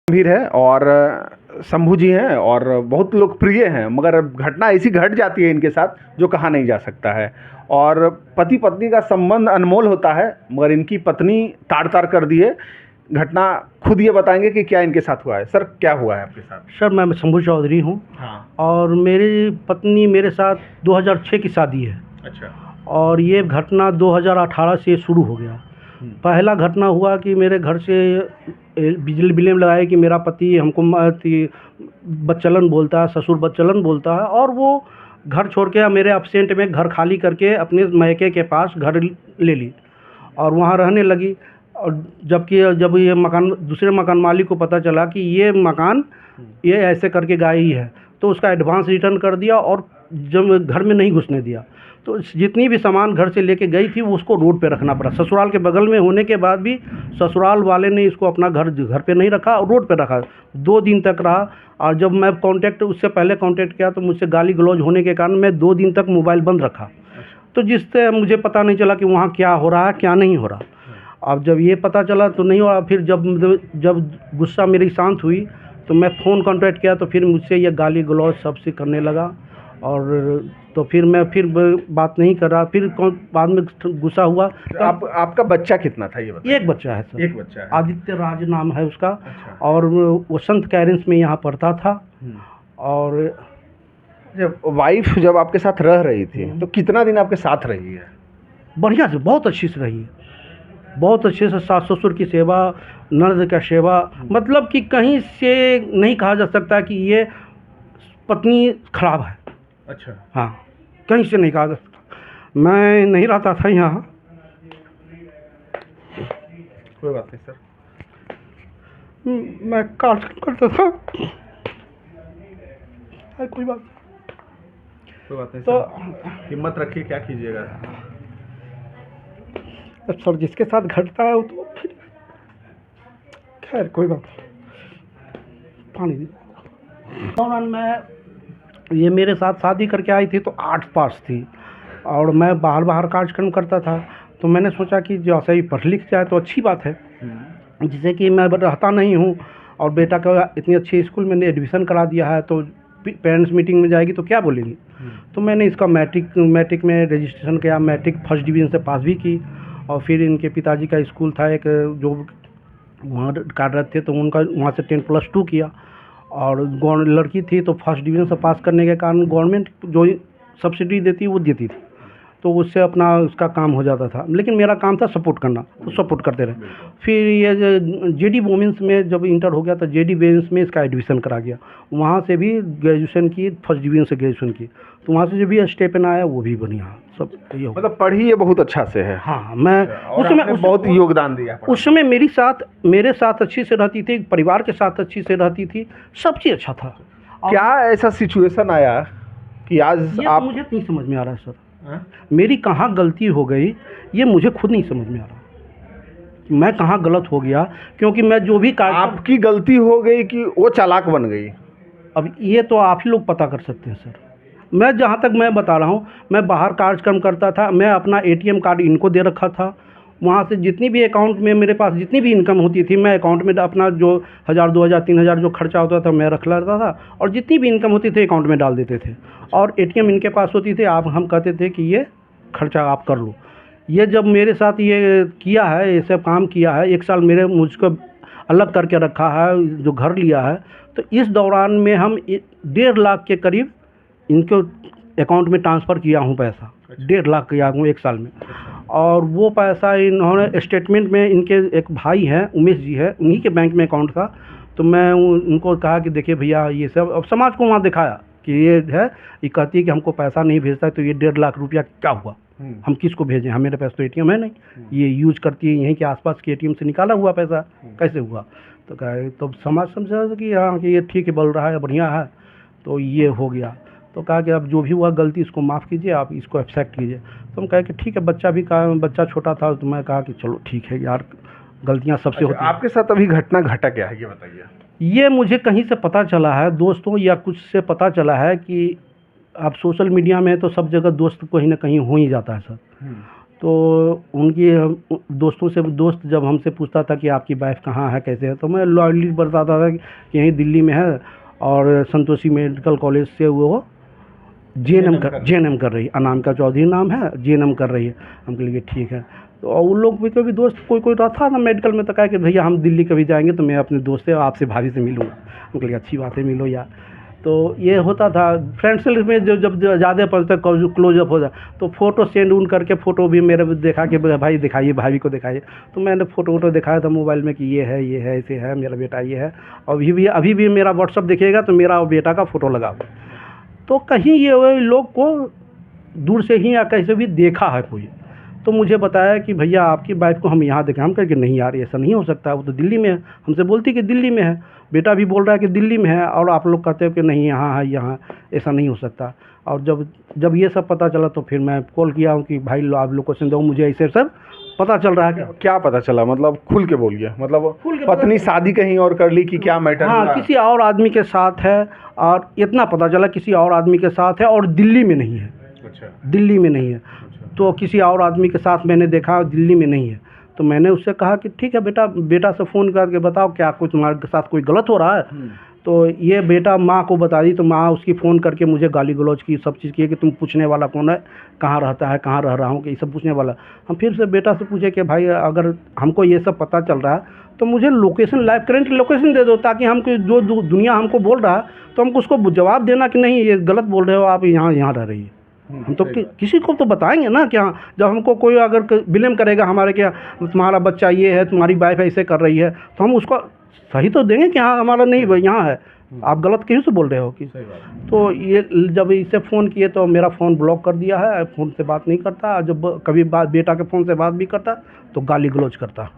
गंभीर है और शंभू जी हैं और बहुत लोकप्रिय हैं, मगर घटना ऐसी घट जाती है इनके साथ जो कहा नहीं जा सकता है। और पति पत्नी का संबंध अनमोल होता है, मगर इनकी पत्नी ताड़ ताड़ कर दी है। घटना खुद ये बताएंगे कि क्या इनके साथ हुआ है। सर, क्या हुआ है आपके साथ? सर, मैं शंभू चौधरी हूँ। हाँ। और मेरी पत्नी मेरे साथ 2006 की शादी है। अच्छा। और ये घटना 2018 से शुरू हो गया। पहला घटना हुआ कि मेरे घर से बिजली बिलें लगाए कि मेरा पति हमको बच्चलन बोलता है, ससुर बच्चलन बोलता है, और वो घर छोड़ के मेरे एब्सेंट में घर खाली करके अपने मायके के पास घर ले ली और वहाँ रहने लगी। और जब ये मकान दूसरे मकान मालिक को पता चला कि ये मकान ये ऐसे करके गाई है, तो उसका एडवांस रिटर्न कर दिया और जब घर में नहीं घुसने दिया। तो जितनी भी सामान घर से लेके गई थी वो उसको रोड पे रखना पड़ा। ससुराल के बगल में होने के बाद भी ससुराल वाले ने इसको अपना घर पे नहीं रखा और रोड पे रखा। 2 दिन तक रहा। और जब मैं उससे पहले कांटेक्ट किया तो मुझसे गाली गलौज होने के कारण मैं 2 दिन तक मोबाइल बंद रखा। तो जिससे मुझे पता नहीं चला कि वहाँ क्या हो रहा है क्या नहीं हो रहा। अब जब ये पता चला तो नहीं हो रहा। फिर जब गुस्सा मेरी शांत हुई तो मैं फ़ोन कांटेक्ट किया तो फिर मुझसे ये गाली गलौज सबसे करने लगा। और तो फिर मैं बात नहीं कर रहा। फिर बाद में गुस्सा हुआ। तो आपका बच्चा कितना था ये बताइए? एक बच्चा है सर। एक बच्चा है। आदित्य राज नाम है उसका। अच्छा। और वो संत कैरेंस में यहाँ पढ़ता था। और जब आपके साथ रह रही थी तो कितना दिन आपके साथ रही है? बढ़िया से, बहुत अच्छी से रही है। बहुत अच्छे से सास ससुर की सेवा, ननद का सेवा, मतलब कि कहीं से नहीं कहा जा सकता कि ये पत्नी खराब है। अच्छा। हाँ, कहीं से नहीं कहा जा सकता। मैं नहीं रहता था यहाँ। कोई बात नहीं सर। मैं कार्य करता था। कोई बात नहीं तो सर, हिम्मत रखिए, क्या कीजिएगा। सर, जिसके साथ घटता है वो तो फिर खैर कोई बात नहीं। पानी दौरान ये मेरे साथ शादी करके आई थी तो 8 पास थी और मैं बाहर कार्यक्रम करता था। तो मैंने सोचा कि जैसे ही पढ़ लिख जाए तो अच्छी बात है, जिससे कि मैं रहता नहीं हूँ और बेटा का इतनी अच्छी स्कूल में एडमिशन करा दिया है तो पेरेंट्स मीटिंग में जाएगी तो क्या बोलेंगी। तो मैंने इसका मैट्रिक में रजिस्ट्रेशन किया। मैट्रिक फर्स्ट डिवीज़न से पास भी की। और फिर इनके पिताजी का स्कूल था एक जो वहाँ कार्यरत थे, तो उनका वहाँ से 10+2 किया। और लड़की थी तो फर्स्ट डिवीज़न से पास करने के कारण गवर्नमेंट जो सब्सिडी देती वो देती थी, तो उससे अपना उसका काम हो जाता था। लेकिन मेरा काम था सपोर्ट करना, तो सपोर्ट करते रहे। फिर ये जेडी वुमेंस में जब इंटर हो गया तो जेडी वुमेंस में इसका एडमिशन करा गया। वहाँ से भी ग्रेजुएशन की, फर्स्ट डिवीज़न से ग्रेजुएशन की। तो वहाँ से जो भी स्टेपन आया वो भी बढ़िया सब ये मतलब पढ़ी ये बहुत अच्छा से है। हाँ, मैं उसमें बहुत योगदान दिया। उस समय मेरे साथ अच्छी से रहती थी, परिवार के साथ अच्छी से रहती थी, सब चीज़ अच्छा था। क्या ऐसा सिचुएशन आया कि आज आप? मुझे नहीं समझ में आ रहा है सर। मेरी कहाँ गलती हो गई ये मुझे खुद नहीं समझ में आ रहा। मैं कहाँ गलत हो गया, क्योंकि मैं जो भी आपकी गलती हो गई कि वो चालाक बन गई? अब ये तो आप ही लोग पता कर सकते हैं सर। मैं जहाँ तक मैं बता रहा हूँ, मैं बाहर कार्यक्रम करता था। मैं अपना ATM कार्ड इनको दे रखा था। वहाँ से जितनी भी अकाउंट में मेरे पास जितनी भी इनकम होती थी, मैं अकाउंट में अपना जो 1000, 2000, 3000 जो खर्चा होता था मैं रख लेता था और जितनी भी इनकम होती थी अकाउंट में डाल देते थे। और ATM इनके पास होती थी। हम कहते थे कि ये खर्चा आप कर लो। ये जब मेरे साथ ये किया है, ये सब काम किया है, 1 साल मुझको अलग करके रखा है, जो घर लिया है, तो इस दौरान में हम 1.5 लाख के करीब इनके अकाउंट में ट्रांसफ़र किया हूँ पैसा। 1.5 लाख किया हूँ 1 साल में। और वो पैसा इन्होंने स्टेटमेंट में, इनके एक भाई हैं उमेश जी है, उन्हीं के बैंक में अकाउंट था। तो मैं उनको कहा कि देखिए भैया ये सब, अब समाज को वहाँ दिखाया कि ये है। ये कहती है कि हमको पैसा नहीं भेजता है, तो ये 1.5 लाख रुपया क्या हुआ, हम किसको भेजें, मेरे पास तो ATM है नहीं। ये यूज करती है यहीं के आसपास के ATM से निकाला हुआ पैसा, कैसे हुआ। तो कहा, तो समाज समझा कि हाँ कि ये ठीक है, बोल रहा है, बढ़िया है। तो ये हो गया। तो कहा कि अब जो भी हुआ गलती इसको माफ़ कीजिए, आप इसको एक्सेप्ट कीजिए। तो हम कहे कि ठीक है, बच्चा छोटा था तो मैं कहा कि चलो ठीक है यार, गलतियां सबसे होती हैं। आपके साथ अभी घटना घटा क्या है ये बताइए? ये मुझे कहीं से पता चला है, दोस्तों या कुछ से पता चला है कि आप सोशल मीडिया में तो सब जगह दोस्त कहीं ना कहीं हो ही जाता है सर। तो तो उनकी दोस्तों से दोस्त जब हमसे पूछता था कि आपकी वाइफ कहाँ है, कैसे है, तो मैं लॉयल्टी बताता था कि यहीं दिल्ली में है और संतोषी मेडिकल कॉलेज से वो JNM कर रही है। अनामिका चौधरी नाम है, JNM कर रही है। हम कहे ठीक है। तो और उन लोग भी कभी दोस्त कोई रहता था मेडिकल में, तो कहा कि भैया हम दिल्ली कभी जाएंगे तो मैं अपने दोस्त से आपसे भाभी से मिलूँगा। हम कहे अच्छी बात है, मिलो यार। तो ये होता था फ्रेंड सर्कल में, जब ज़्यादा पड़ता क्लोजअप हो जाए तो फ़ोटो सेंड उन करके, फ़ोटो भी मेरे देखा कि भाई दिखाइए, भाभी को दिखाइए। तो मैंने फ़ोटो दिखाया था मोबाइल में कि ये है, ऐसे है, मेरा बेटा ये है। अभी भी मेरा व्हाट्सअप देखिएगा तो मेरा बेटा का फ़ोटो लगा हुआ। तो कहीं ये लोग को दूर से ही या कैसे भी देखा है कोई, तो मुझे बताया कि भैया आपकी वाइफ को हम यहाँ देखें। हम कहे कि नहीं यार, ऐसा नहीं हो सकता, वो तो दिल्ली में है। हमसे बोलती कि दिल्ली में है, बेटा भी बोल रहा है कि दिल्ली में है, और आप लोग कहते हो कि नहीं यहाँ है, यहाँ ऐसा नहीं हो सकता। और जब ये सब पता चला तो फिर मैं कॉल किया हूँ कि भाई आप लोकेशन दो, मुझे ऐसे सब पता चल रहा है। क्या पता चला, मतलब खुल के बोलिए, मतलब खुल के पत्नी शादी कहीं और कर ली कि क्या मैटर? हाँ, किसी और आदमी के साथ है, और इतना पता चला किसी और आदमी के साथ है और दिल्ली में नहीं है। अच्छा, दिल्ली में नहीं है। तो किसी और आदमी के साथ मैंने देखा, दिल्ली में नहीं है। तो मैंने उससे कहा कि ठीक है बेटा से फ़ोन करके बताओ क्या कुछ तुम्हारे साथ कोई गलत हो रहा है। तो ये बेटा माँ को बता दी, तो माँ उसकी फ़ोन करके मुझे गाली गलौज की, सब चीज़ की कि तुम पूछने वाला कौन है, कहाँ रहता है, कहाँ रह रहा हूँ, कि ये सब पूछने वाला। हम फिर से बेटा से पूछे कि भाई अगर हमको ये सब पता चल रहा है तो मुझे लोकेशन, लाइव करंट लोकेशन दे दो, ताकि हमको जो दुनिया हमको बोल रहा है तो हमको उसको जवाब देना कि नहीं ये गलत बोल रहे हो आप, यहाँ रह रही है। हम तो किसी को तो बताएंगे ना कि हाँ, जब हमको कोई अगर ब्लेम करेगा हमारे क्या तुम्हारा बच्चा ये है, तुम्हारी वाइफ ऐसे कर रही है, तो हम उसको सही तो देंगे कि हाँ हमारा नहीं भाई यहाँ है, आप गलत क्यों से बोल रहे हो कि। तो ये जब इसे फ़ोन किए तो मेरा फ़ोन ब्लॉक कर दिया है, फ़ोन से बात नहीं करता। जब कभी बेटा के फ़ोन से बात भी करता तो गाली गलौज करता,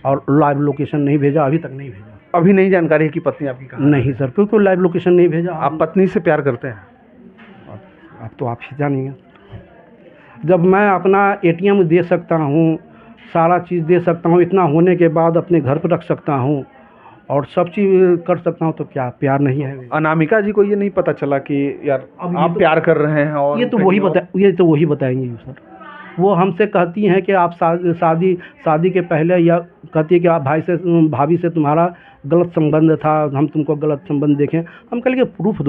और लाइव लोकेशन नहीं भेजा, अभी तक नहीं भेजा। अभी नहीं जानकारी है कि पत्नी आपकी कहाँ? नहीं सर, क्योंकि लाइव लोकेशन नहीं भेजा। आप पत्नी से प्यार करते हैं? अब तो आप ही जानिए। जब मैं अपना ATM दे सकता हूँ, सारा चीज़ दे सकता हूँ, इतना होने के बाद अपने घर पर रख सकता हूँ और सब चीज़ कर सकता हूँ, तो क्या प्यार नहीं है? अनामिका जी को ये नहीं पता चला कि यार आप प्यार कर रहे हैं? और ये तो वही बताएंगे सर। वो हमसे कहती हैं कि आप शादी के पहले, या कहती है कि आप भाभी से तुम्हारा गलत संबंध था, हम तुमको गलत संबंध देखें। हम कह लिए प्रूफ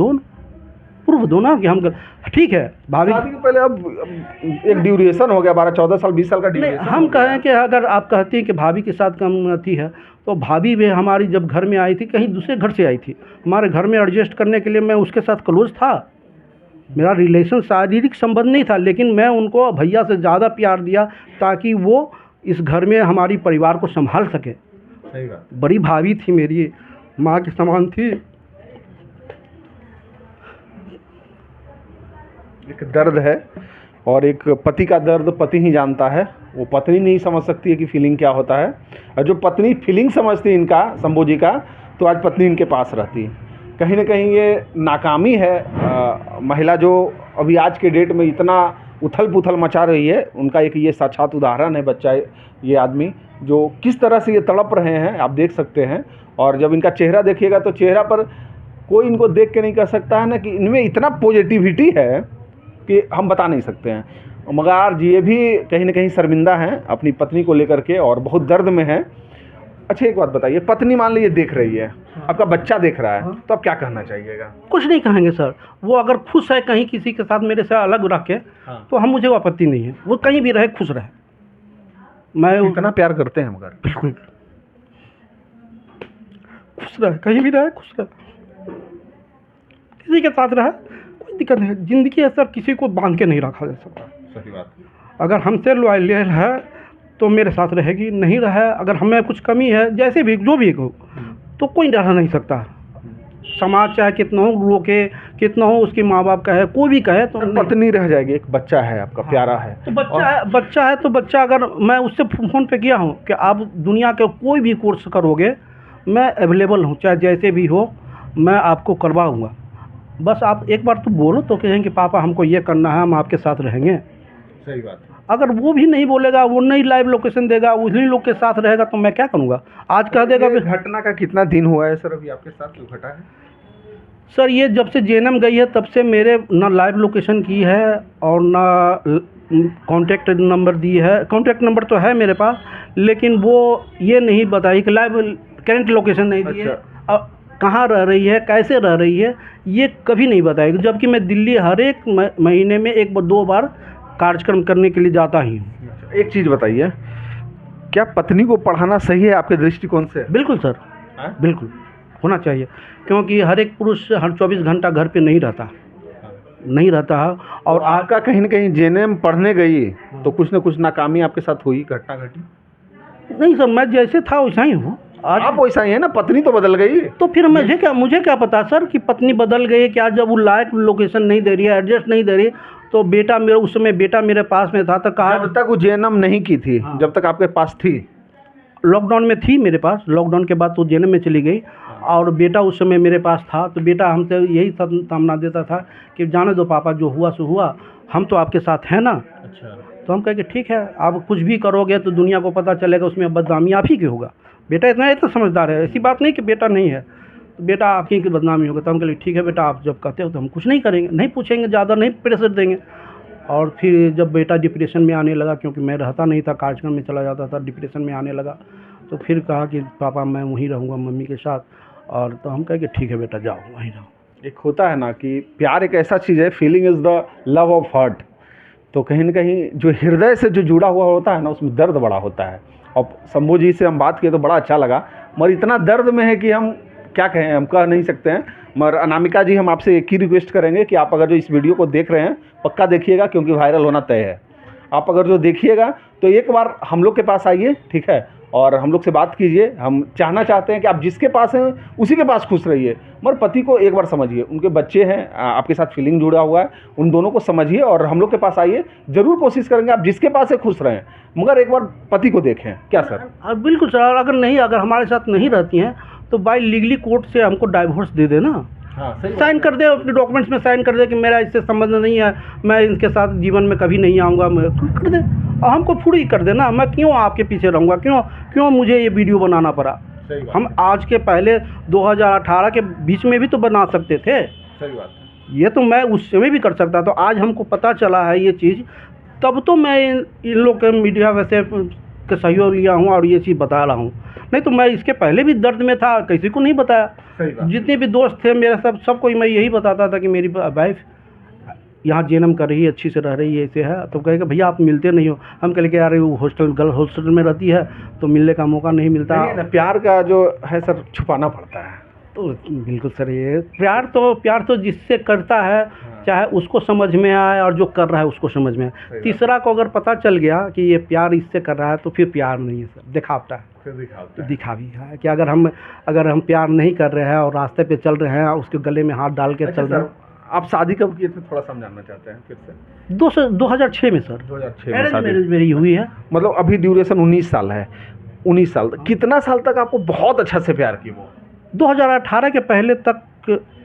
दो ना कि हम ठीक है भाभी। शादी के पहले अब एक ड्यूरेशन हो गया, 12-14 साल 20 साल का ड्यूरेशन। हम कहें कि अगर आप कहती हैं कि भाभी के साथ कम अथी है, तो भाभी भी हमारी जब घर में आई थी, कहीं दूसरे घर से आई थी, हमारे घर में एडजस्ट करने के लिए मैं उसके साथ क्लोज था। मेरा रिलेशन शारीरिक संबंध नहीं था, लेकिन मैं उनको भैया से ज़्यादा प्यार दिया ताकि वो इस घर में हमारी परिवार को संभाल सके। सही बात। बड़ी भाभी थी मेरी, माँ के समान थी। एक दर्द है, और एक पति का दर्द पति ही जानता है, वो पत्नी नहीं समझ सकती है कि फीलिंग क्या होता है। और जो पत्नी फीलिंग समझती है इनका, शंभू जी का, तो आज पत्नी इनके पास रहती है। कहीं ना कहीं ये नाकामी है। महिला जो अभी आज के डेट में इतना उथल पुथल मचा रही है, उनका एक ये साक्षात उदाहरण है बच्चा, ये आदमी जो किस तरह से ये तड़प रहे हैं, आप देख सकते हैं। और जब इनका चेहरा देखिएगा तो चेहरा पर कोई इनको देख के नहीं कह सकता है ना कि इनमें इतना पॉजिटिविटी है कि हम बता नहीं सकते हैं। मगर आज ये भी कहीं ना कहीं शर्मिंदा हैं अपनी पत्नी को लेकर के, और बहुत दर्द में है। अच्छा एक बात बताइए, पत्नी मान लीजिए देख रही है, आपका बच्चा देख रहा है, तो आप क्या कहना चाहिएगा? कुछ नहीं कहेंगे सर। वो अगर खुश है कहीं किसी के साथ मेरे से अलग रख के, तो हम मुझे आपत्ति नहीं है, वो कहीं भी रहे खुश रहे। मैं इतना प्यार करते हैं मगर बिल्कुल खुश रहे, कहीं भी रहे खुश रहे, किसी के साथ रहे, कोई दिक्कत नहीं। ज़िंदगी है सर, किसी को बांध के नहीं रखा जा सकता। सही बात। अगर हमसे लॉयल है तो मेरे साथ रहेगी, नहीं रहे अगर हमें कुछ कमी है, जैसे भी जो भी हो, तो कोई रह नहीं सकता। समाज चाहे कितना हो रोके, कितना हो उसके माँ बाप कहे, कोई भी कहे, तो पत्नी रह जाएगी, एक बच्चा है आपका, प्यारा है। तो बच्चा है तो बच्चा, अगर मैं उससे फ़ोन पे किया हूँ कि आप दुनिया के कोई भी कोर्स करोगे, मैं अवेलेबल हूँ, चाहे जैसे भी हो मैं आपको करवाऊँगा। बस आप एक बार तो बोलो तो कहेंगे पापा हमको ये करना है, हम आपके साथ रहेंगे। सही बात। अगर वो भी नहीं बोलेगा, वो नहीं लाइव लोकेशन देगा, उन्हीं लोग के साथ रहेगा, तो मैं क्या करूँगा? आज कह देगा घटना का कितना दिन हुआ है सर अभी आपके साथ जो घटा है? सर ये जब से जेएनएम गई है तब से मेरे ना लाइव लोकेशन की है और ना कॉन्टैक्ट नंबर दी है। कॉन्टैक्ट नंबर तो है मेरे पास, लेकिन वो ये नहीं बताई कि लाइव करंट लोकेशन नहीं दी है। अच्छा। कहाँ रह रही है, कैसे रह रही है, ये कभी नहीं बताएगी, जबकि मैं दिल्ली हर एक महीने में 1-2 बार कार्यक्रम करने के लिए जाता ही हूँ। एक चीज़ बताइए, क्या पत्नी को पढ़ाना सही है आपके दृष्टिकोण से? बिल्कुल सर, बिल्कुल होना चाहिए, क्योंकि हर एक पुरुष हर 24 घंटा घर पे नहीं रहता है। और आपका कहीं ना कहीं जेएनएम पढ़ने गई तो कुछ न कुछ नाकामी आपके साथ हुई, घटना घटी? नहीं सर, मैं जैसे था वैसा ही हूँ आज। आप वैसा ही है ना, पत्नी तो बदल गई। तो फिर मुझे क्या पता सर कि पत्नी बदल गई है क्या? जब वो लायक लोकेशन नहीं दे रही है, एड्रेस नहीं दे रही, तो बेटा मेरा उस समय बेटा मेरे पास में था, तो कहा जब तक वो जेएनएम नहीं की थी, जब तक आपके पास थी, लॉकडाउन में थी मेरे पास, लॉकडाउन के बाद तो जेएनएम में चली गई और बेटा उस समय मेरे पास था। तो बेटा हमसे यही सामना देता था कि जाने दो पापा, जो हुआ सो हुआ, हम तो आपके साथ हैं ना। अच्छा। तो हम कहे कि ठीक है, आप कुछ भी करोगे तो दुनिया को पता चलेगा, उसमें बदनामी आप ही की होगा। बेटा इतना समझदार है, ऐसी बात नहीं कि बेटा नहीं है, तो बेटा आपकी की बदनामी होगा। तो हम कहे ठीक है बेटा, आप जब कहते हो तो हम कुछ नहीं करेंगे, नहीं पूछेंगे, ज़्यादा नहीं प्रेशर देंगे। और फिर जब बेटा डिप्रेशन में आने लगा, क्योंकि मैं रहता नहीं था, कार्यक्रम में चला जाता था, डिप्रेशन में आने लगा, तो फिर कहा कि पापा मैं वहीं रहूँगा मम्मी के साथ। और तो हम कहे कि ठीक है बेटा, जाओ वहीं रहो। एक होता है ना कि प्यार एक ऐसा चीज़ है, feeling is the love of heart. तो कहीं ना कहीं जो हृदय से जो जुड़ा हुआ होता है ना, उसमें दर्द बड़ा होता है। और शंभू जी से हम बात किए तो बड़ा अच्छा लगा, मगर इतना दर्द में है कि हम क्या कहें, हम कह नहीं सकते हैं। मगर अनामिका जी, हम आपसे एक ही रिक्वेस्ट करेंगे कि आप अगर जो इस वीडियो को देख रहे हैं, पक्का देखिएगा, क्योंकि वायरल होना तय है। आप अगर जो देखिएगा तो एक बार हम लोग के पास आइए, ठीक है, और हम लोग से बात कीजिए। हम चाहना चाहते हैं कि आप जिसके पास हैं उसी के पास खुश रहिए, मगर पति को एक बार समझिए, उनके बच्चे हैं, आपके साथ फीलिंग जुड़ा हुआ है, उन दोनों को समझिए और हम लोग के पास आइए। ज़रूर कोशिश करेंगे आप जिसके पास है खुश रहें, मगर एक बार पति को देखें। क्या सर? बिल्कुल सर, अगर हमारे साथ नहीं रहती हैं तो बाय लीगली कोर्ट से हमको डाइवोर्स दे देना। हाँ, साइन कर दे, अपने डॉक्यूमेंट्स में साइन कर दे कि मेरा इससे संबंध नहीं है, मैं इनके साथ जीवन में कभी नहीं आऊँगा, मैं कर दे, और हमको फ्री कर देना। मैं क्यों आपके पीछे रहूँगा, क्यों मुझे ये वीडियो बनाना पड़ा? हम आज के पहले 2018 के बीच में भी तो बना सकते थे। सही बात है। ये तो मैं उस समय भी कर सकता था। तो आज हमको पता चला है ये चीज़, तब तो मैं इन लोग के मीडिया वैसे के सहयोग लिया हूँ और ये चीज़ बता रहा हूँ। नहीं तो मैं इसके पहले भी दर्द में था, किसी को नहीं बताया। जितने भी दोस्त थे मेरे, सबको मैं यही बताता था कि मेरी वाइफ यहाँ जेएनएम कर रही है, अच्छी से रह रही है, ऐसे है। तो कहेगा भैया आप मिलते नहीं हो। हम कहे कि यार वो गर्ल हॉस्टल में रहती है तो मिलने का मौका नहीं मिलता। नहीं, प्यार का जो है सर, छुपाना पड़ता है। तो बिल्कुल सर, ये प्यार तो जिससे करता है, चाहे उसको समझ में आए और जो कर रहा है उसको समझ में आए। तीसरा को अगर पता चल गया कि ये प्यार इससे कर रहा है तो फिर प्यार नहीं है सर, दिखावटा है। दिखावी है कि अगर हम प्यार नहीं कर रहे हैं और रास्ते पे चल रहे हैं, उसके गले में हाथ डाल के चल रहे हैं। आप शादी कब किए थे, थोड़ा समझाना चाहते हैं फिर से? 2006 में सर, 2006 में शादी मेरी हुई है। मतलब अभी ड्यूरेशन 19 साल है। 19 साल, कितना साल तक आपको बहुत अच्छा से प्यार की वो? 2018 के पहले तक,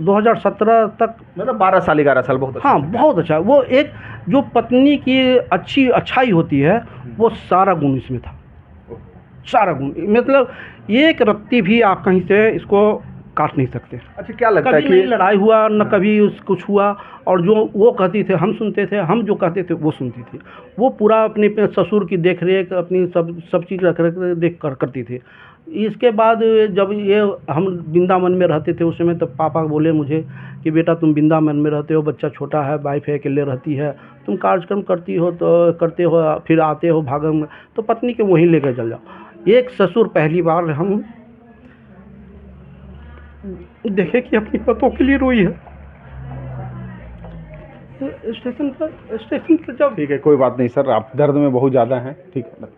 2017 तक, मतलब 12 साल 11 साल बहुत अच्छा। हाँ बहुत अच्छा। वो एक जो पत्नी की अच्छाई होती है, वो सारा गुण इसमें था, सारा गुण। मतलब एक रत्ती भी आप कहीं से इसको काट नहीं सकते। अच्छा, क्या लगता है कि नहीं लड़ाई हुआ न कभी कुछ हुआ, और जो वो कहती थे हम सुनते थे, हम जो कहते थे वो सुनती थी। वो पूरा अपने ससुर की देख रेख, अपनी सब चीज़ देख कर करती थी। इसके बाद जब ये हम वृंदावन में रहते थे उस समय, तो पापा बोले मुझे कि बेटा तुम वृंदावन में रहते हो, बच्चा छोटा है, वाइफ है, अकेले रहती है, तुम कार्यक्रम करती हो तो करते हो, फिर आते हो भागम, तो पत्नी के वहीं लेकर चल जाओ। एक ससुर पहली बार हम देखे कि अपनी पतों के लिए रोई है स्टेशन पर जब। ठीक है, कोई बात नहीं सर, आप दर्द में बहुत ज़्यादा हैं, ठीक है।